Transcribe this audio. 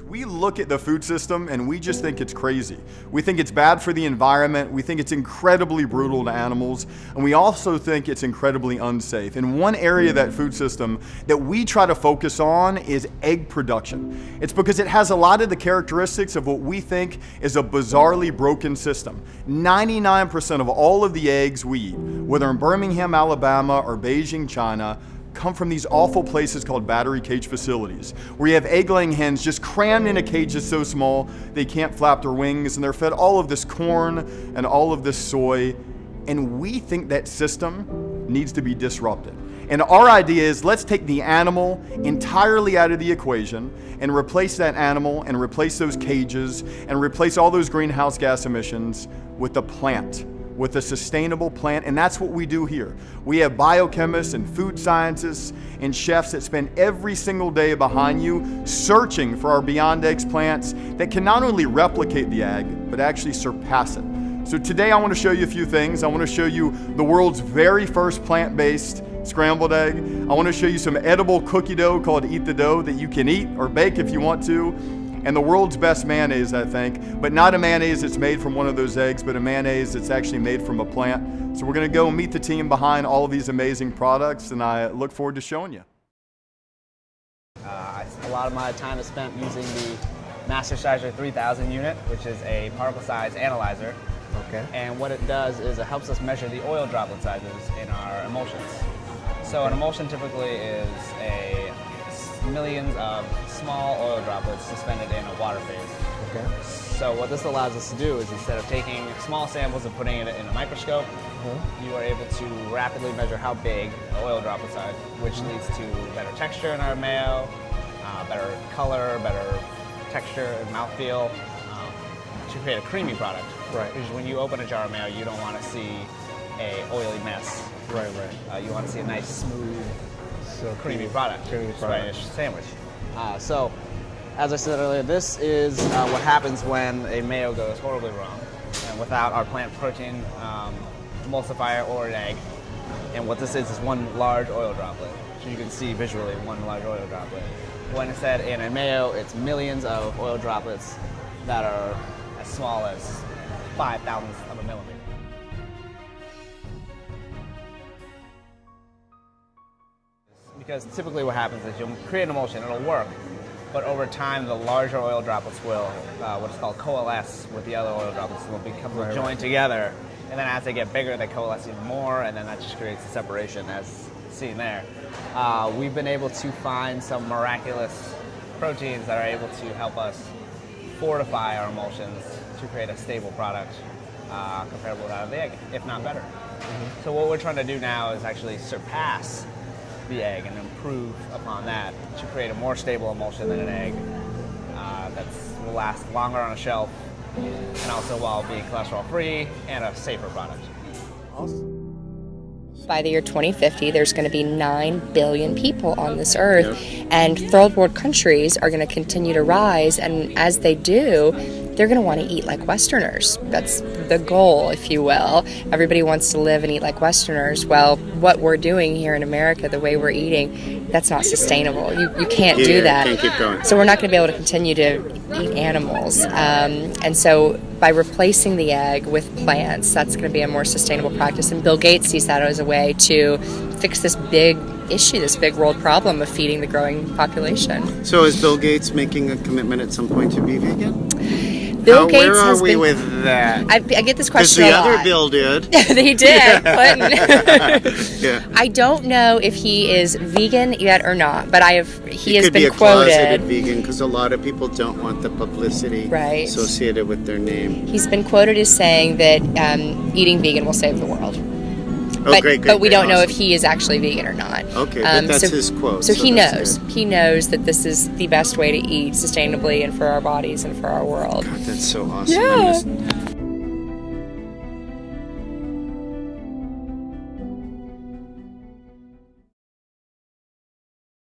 We look at the food system and we just think it's crazy. We think it's bad for the environment, we think it's incredibly brutal to animals, and we also think it's incredibly unsafe. And one area of that food system that we try to focus on is egg production. It's because it has a lot of the characteristics of what we think is a bizarrely broken system. 99% of all of the eggs we eat, whether in Birmingham, Alabama or Beijing, China, come from these awful places called battery cage facilities, where you have egg-laying hens just crammed in a cage that's so small they can't flap their wings, and they're fed all of this corn and all of this soy. And we think that system needs to be disrupted. And our idea is, let's take the animal entirely out of the equation and replace that animal and replace those cages and replace all those greenhouse gas emissions with the plant, with a sustainable plant. And that's what we do here. We have biochemists and food scientists and chefs that spend every single day behind you searching for our Beyond Eggs plants that can not only replicate the egg, but actually surpass it. So today I want to show you a few things. I want to show you the world's very first plant-based scrambled egg. I want to show you some edible cookie dough called Eat the Dough that you can eat or bake if you want to. And the world's best mayonnaise, I think, but not a mayonnaise that's made from one of those eggs, but a mayonnaise that's actually made from a plant. So we're gonna go and meet the team behind all of these amazing products, and I look forward to showing you. A lot of my time is spent using the Mastersizer 3000 unit, which is a particle size analyzer. Okay. And what it does is it helps us measure the oil droplet sizes in our emulsions. So an emulsion typically is millions of small oil droplets suspended in a water phase. Okay. So what this allows us to do is, instead of taking small samples and putting it in a microscope, you are able to rapidly measure how big the oil droplets are, which leads to better texture in our mayo, better color, better texture and mouthfeel, to create a creamy product. Right. Because when you open a jar of mayo, you don't want to see a oily mess. Right. You want to see a nice, smooth, So creamy product, Creamy product. Spanish sandwich. So, as I said earlier, this is what happens when a mayo goes horribly wrong, and without our plant protein emulsifier or an egg. And what this is one large oil droplet. So you can see visually one large oil droplet. When instead in a mayo, it's millions of oil droplets that are as small as 5,000ths of a millimeter. Because typically what happens is you'll create an emulsion, it'll work, but over time the larger oil droplets will, what is called coalesce with the other oil droplets, and they'll become joined together, and then as they get bigger they coalesce even more, and then that just creates a separation as seen there. We've been able to find some miraculous proteins that are able to help us fortify our emulsions to create a stable product comparable to that of the egg, if not better. So what we're trying to do now is actually surpass the egg and improve upon that to create a more stable emulsion than an egg that will last longer on a shelf, and also while being cholesterol free and a safer product. By the year 2050, there's going to be 9 billion people on this earth, and third world countries are going to continue to rise, and as they do, they're going to want to eat like Westerners. That's the goal, if you will. Everybody wants to live and eat like Westerners. Well, what we're doing here in America, the way we're eating, that's not sustainable. You can't do that. Can't keep going. So we're not going to be able to continue to eat animals. And so by replacing the egg with plants, that's going to be a more sustainable practice. And Bill Gates sees that as a way to fix this big issue, this big world problem of feeding the growing population. So is Bill Gates making a commitment at some point to be vegan? Bill Gates where has are we been, with that? I get this question a Because the lot. other Bill did. He did, Clinton. Yeah. I don't know if he is vegan yet or not, but he has could been be a quoted. closeted vegan because a lot of people don't want the publicity Right. associated with their name. He's been quoted as saying that eating vegan will save the world. Oh, great, but we don't know awesome. if he is actually vegan or not. Okay, but that's his quote. So he that's knows. good. He knows that this is the best way to eat sustainably and for our bodies and for our world. God, that's so awesome. Yeah.